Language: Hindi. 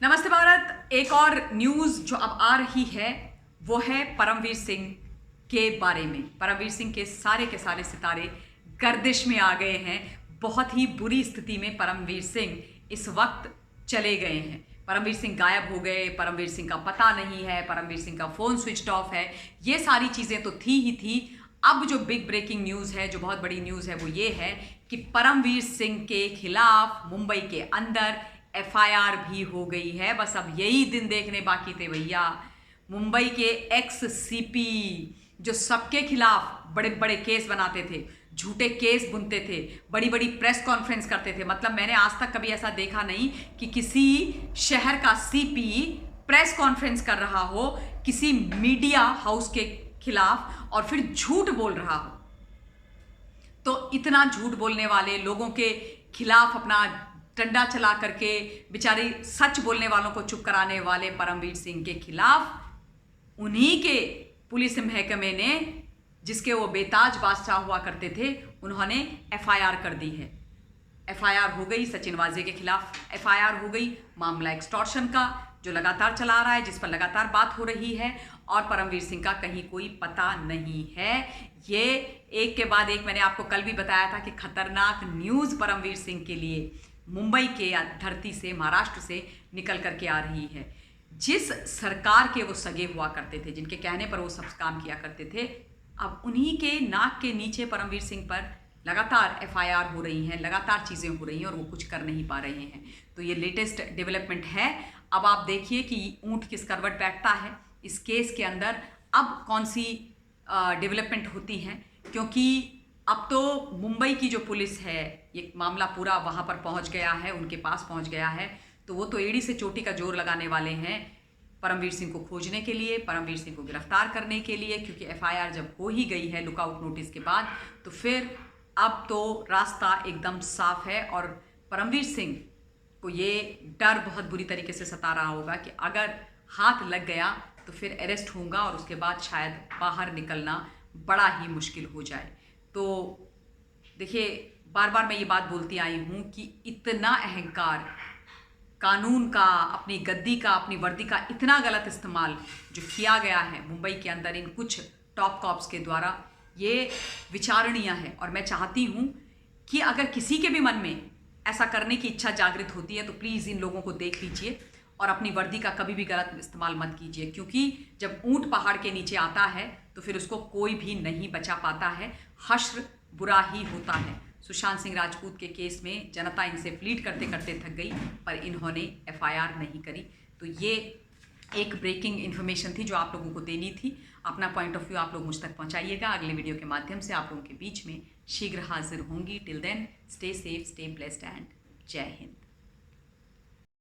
नमस्ते भारत। एक और न्यूज़ जो अब आ रही है वो है परमवीर सिंह के बारे में। परमवीर सिंह के सारे सितारे गर्दिश में आ गए हैं। बहुत ही बुरी स्थिति में परमवीर सिंह इस वक्त चले गए हैं। परमवीर सिंह गायब हो गए, परमवीर सिंह का पता नहीं है, परमवीर सिंह का फ़ोन स्विच ऑफ है। ये सारी चीज़ें तो थी ही थी। अब जो बिग ब्रेकिंग न्यूज़ है, जो बहुत बड़ी न्यूज़ है, वो ये है कि परमवीर सिंह के खिलाफ मुंबई के अंदर एफआईआर भी हो गई है। बस अब यही दिन देखने बाकी थे भैया। मुंबई के एक्स सीपी जो सबके खिलाफ बड़े बड़े केस बनाते थे, झूठे केस बुनते थे, बड़ी बड़ी प्रेस कॉन्फ्रेंस करते थे। मतलब मैंने आज तक कभी ऐसा देखा नहीं कि किसी शहर का सीपी प्रेस कॉन्फ्रेंस कर रहा हो किसी मीडिया हाउस के खिलाफ और फिर झूठ बोल रहा हो। तो इतना झूठ बोलने वाले लोगों के खिलाफ अपना डंडा चला करके बेचारे सच बोलने वालों को चुप कराने वाले परमवीर सिंह के खिलाफ उन्हीं के पुलिस महकमे ने, जिसके वो बेताज बादशाह हुआ करते थे, उन्होंने एफआईआर कर दी है। एफआईआर हो गई सचिन वाजे के खिलाफ, एफआईआर हो गई मामला एक्सटॉर्शन का जो लगातार चला रहा है, जिस पर लगातार बात हो रही है, और परमवीर सिंह का कहीं कोई पता नहीं है। ये एक के बाद एक, मैंने आपको कल भी बताया था कि खतरनाक न्यूज़ परमवीर सिंह के लिए मुंबई के धरती से, महाराष्ट्र से निकल करके आ रही है। जिस सरकार के वो सगे हुआ करते थे, जिनके कहने पर वो सब काम किया करते थे, अब उन्हीं के नाक के नीचे परमवीर सिंह पर लगातार एफआईआर हो रही हैं, लगातार चीज़ें हो रही हैं और वो कुछ कर नहीं पा रहे हैं। तो ये लेटेस्ट डेवलपमेंट है। अब आप देखिए कि ऊंट किस करवट बैठता है इस केस के अंदर। अब कौन सी डेवलपमेंट होती हैं, क्योंकि अब तो मुंबई की जो पुलिस है, ये मामला पूरा वहाँ पर पहुँच गया है, उनके पास पहुँच गया है। तो वो तो एड़ी से चोटी का जोर लगाने वाले हैं परमवीर सिंह को खोजने के लिए, परमवीर सिंह को गिरफ्तार करने के लिए, क्योंकि एफआईआर जब हो ही गई है लुकआउट नोटिस के बाद, तो फिर अब तो रास्ता एकदम साफ है। और परमवीर सिंह को ये डर बहुत बुरी तरीके से सता रहा होगा कि अगर हाथ लग गया तो फिर अरेस्ट होगा और उसके बाद शायद बाहर निकलना बड़ा ही मुश्किल हो जाए। तो देखिए, बार बार मैं ये बात बोलती आई हूँ कि इतना अहंकार, कानून का, अपनी गद्दी का, अपनी वर्दी का इतना गलत इस्तेमाल जो किया गया है मुंबई के अंदर इन कुछ टॉप कॉप्स के द्वारा, ये विचारणीय है। और मैं चाहती हूँ कि अगर किसी के भी मन में ऐसा करने की इच्छा जागृत होती है तो प्लीज़ इन लोगों को देख लीजिए और अपनी वर्दी का कभी भी गलत इस्तेमाल मत कीजिए, क्योंकि जब ऊंट पहाड़ के नीचे आता है तो फिर उसको कोई भी नहीं बचा पाता है। हश्र बुरा ही होता है। सुशांत सिंह राजपूत के केस में जनता इनसे प्लीड करते करते थक गई, पर इन्होंने एफआईआर नहीं करी। तो ये एक ब्रेकिंग इन्फॉर्मेशन थी जो आप लोगों को देनी थी। अपना पॉइंट ऑफ व्यू आप लोग मुझ तक पहुंचाइएगा। अगले वीडियो के माध्यम से आप लोगों के बीच में शीघ्र हाजिर होंगी। Till then stay safe, stay blessed and जय हिंद।